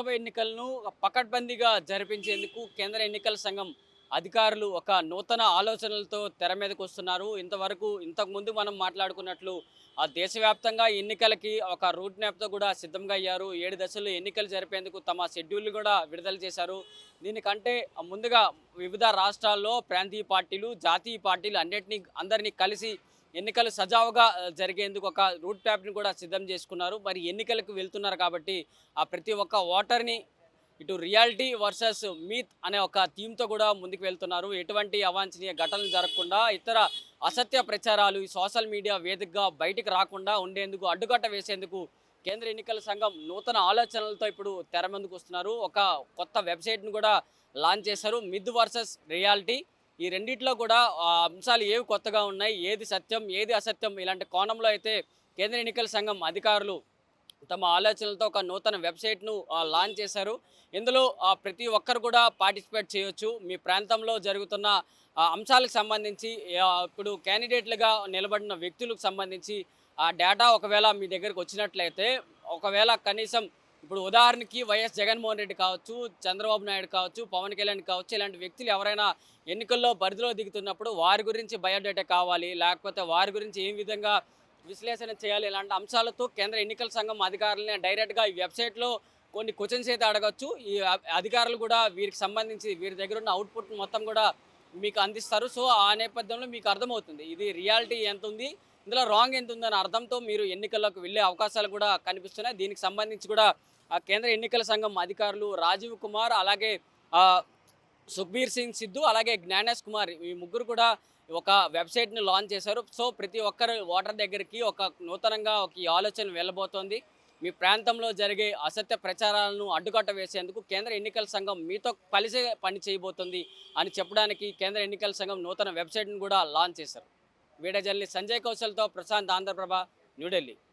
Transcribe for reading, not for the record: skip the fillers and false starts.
లోక్సభ ఎన్నికలను పకడ్బందీగా జరిపించేందుకు కేంద్ర ఎన్నికల సంఘం అధికారులు ఒక నూతన ఆలోచనలతో తెర మీదకు వస్తున్నారు. ఇంతకుముందు మనం మాట్లాడుకున్నట్లు దేశవ్యాప్తంగా ఎన్నికలకి ఒక రూట్ మ్యాప్తో కూడా సిద్ధంగా అయ్యారు. 7 దశల్లో ఎన్నికలు జరిపేందుకు తమ షెడ్యూల్ కూడా విడుదల చేశారు. దీనికంటే ముందుగా వివిధ రాష్ట్రాల్లో ప్రాంతీయ పార్టీలు, జాతీయ పార్టీలు అందరినీ కలిసి ఎన్నికలు సజావుగా జరిగేందుకు ఒక రూట్ మ్యాప్ని కూడా సిద్ధం చేసుకున్నారు. మరి ఎన్నికలకు వెళ్తున్నారు కాబట్టి ప్రతి ఒక్క ఓటర్ని ఇటు రియాలిటీ వర్సెస్ మీత్ అనే ఒక థీమ్తో కూడా ముందుకు వెళ్తున్నారు. ఎటువంటి అవాంఛనీయ ఘటనలు జరగకుండా, ఇతర అసత్య ప్రచారాలు ఈ సోషల్ మీడియా వేదికగా బయటికి రాకుండా ఉండేందుకు, అడ్డుకట్ట వేసేందుకు కేంద్ర ఎన్నికల సంఘం నూతన ఆలోచనలతో ఇప్పుడు తెర ముందుకు వస్తున్నారు. ఒక కొత్త వెబ్సైట్ను కూడా లాంచ్ చేశారు. Myth versus reality. ఈ రెండిట్లో కూడా అంశాలు ఏవి కొత్తగా ఉన్నాయి, ఏది సత్యం, ఏది అసత్యం, ఇలాంటి కోణంలో అయితే కేంద్ర ఎన్నికల సంఘం అధికారులు తమ ఆలోచనలతో ఒక నూతన వెబ్సైట్ను లాంచ్ చేశారు. ఇందులో ప్రతి ఒక్కరు కూడా పార్టిసిపేట్ చేయొచ్చు. మీ ప్రాంతంలో జరుగుతున్న అంశాలకు సంబంధించి, ఇప్పుడు క్యాండిడేట్లుగా నిలబడిన వ్యక్తులకు సంబంధించి ఆ డేటా ఒకవేళ మీ దగ్గరకు వచ్చినట్లయితే, ఒకవేళ కనీసం ఇప్పుడు ఉదాహరణకి వైఎస్ జగన్మోహన్ రెడ్డి కావచ్చు, చంద్రబాబు నాయుడు కావచ్చు, పవన్ కళ్యాణ్ కావచ్చు, ఇలాంటి వ్యక్తులు ఎవరైనా ఎన్నికల్లో బరిలో దిగుతున్నప్పుడు వారి గురించి బయోడేటా కావాలి, లేకపోతే వారి గురించి ఏ విధంగా విశ్లేషణ చేయాలి, ఇలాంటి అంశాలతో కేంద్ర ఎన్నికల సంఘం అధికారులని డైరెక్ట్గా ఈ వెబ్సైట్లో కొన్ని క్వశ్చన్స్ అయితే అడగచ్చు. ఈ అధికారులు కూడా వీరికి సంబంధించి వీరి దగ్గర ఉన్న అవుట్పుట్ మొత్తం కూడా మీకు అందిస్తారు. సో ఆ నేపథ్యంలో మీకు అర్థమవుతుంది ఇది రియాలిటీ ఎంత ఉంది, ఇందులో రాంగ్ ఎంత ఉందని అర్థంతో మీరు ఎన్నికల్లోకి వెళ్ళే అవకాశాలు కూడా కనిపిస్తున్నాయి. దీనికి సంబంధించి కూడా కేంద్ర ఎన్నికల సంఘం అధికారులు రాజీవ్ కుమార్, అలాగే సుఖ్బీర్ సింగ్ సిద్ధు, అలాగే జ్ఞానేష్ కుమార్, ఈ ముగ్గురు కూడా ఒక వెబ్సైట్ని లాంచ్ చేశారు. సో ప్రతి ఒక్కరు ఓటర్ దగ్గరికి ఒక నూతనంగా ఈ ఆలోచన వెళ్ళబోతోంది. మీ ప్రాంతంలో జరిగే అసత్య ప్రచారాలను అడ్డుకట్ట వేసేందుకు కేంద్ర ఎన్నికల సంఘం మీతో కలిసే పని చేయబోతుంది అని చెప్పడానికి కేంద్ర ఎన్నికల సంఘం నూతన వెబ్సైట్ను కూడా లాంచ్ చేశారు. వీడియో జర్నలిస్ట్ సంజయ్ కౌశల్తో ప్రశాంత్, ఆంధ్రప్రభ, న్యూఢిల్లీ.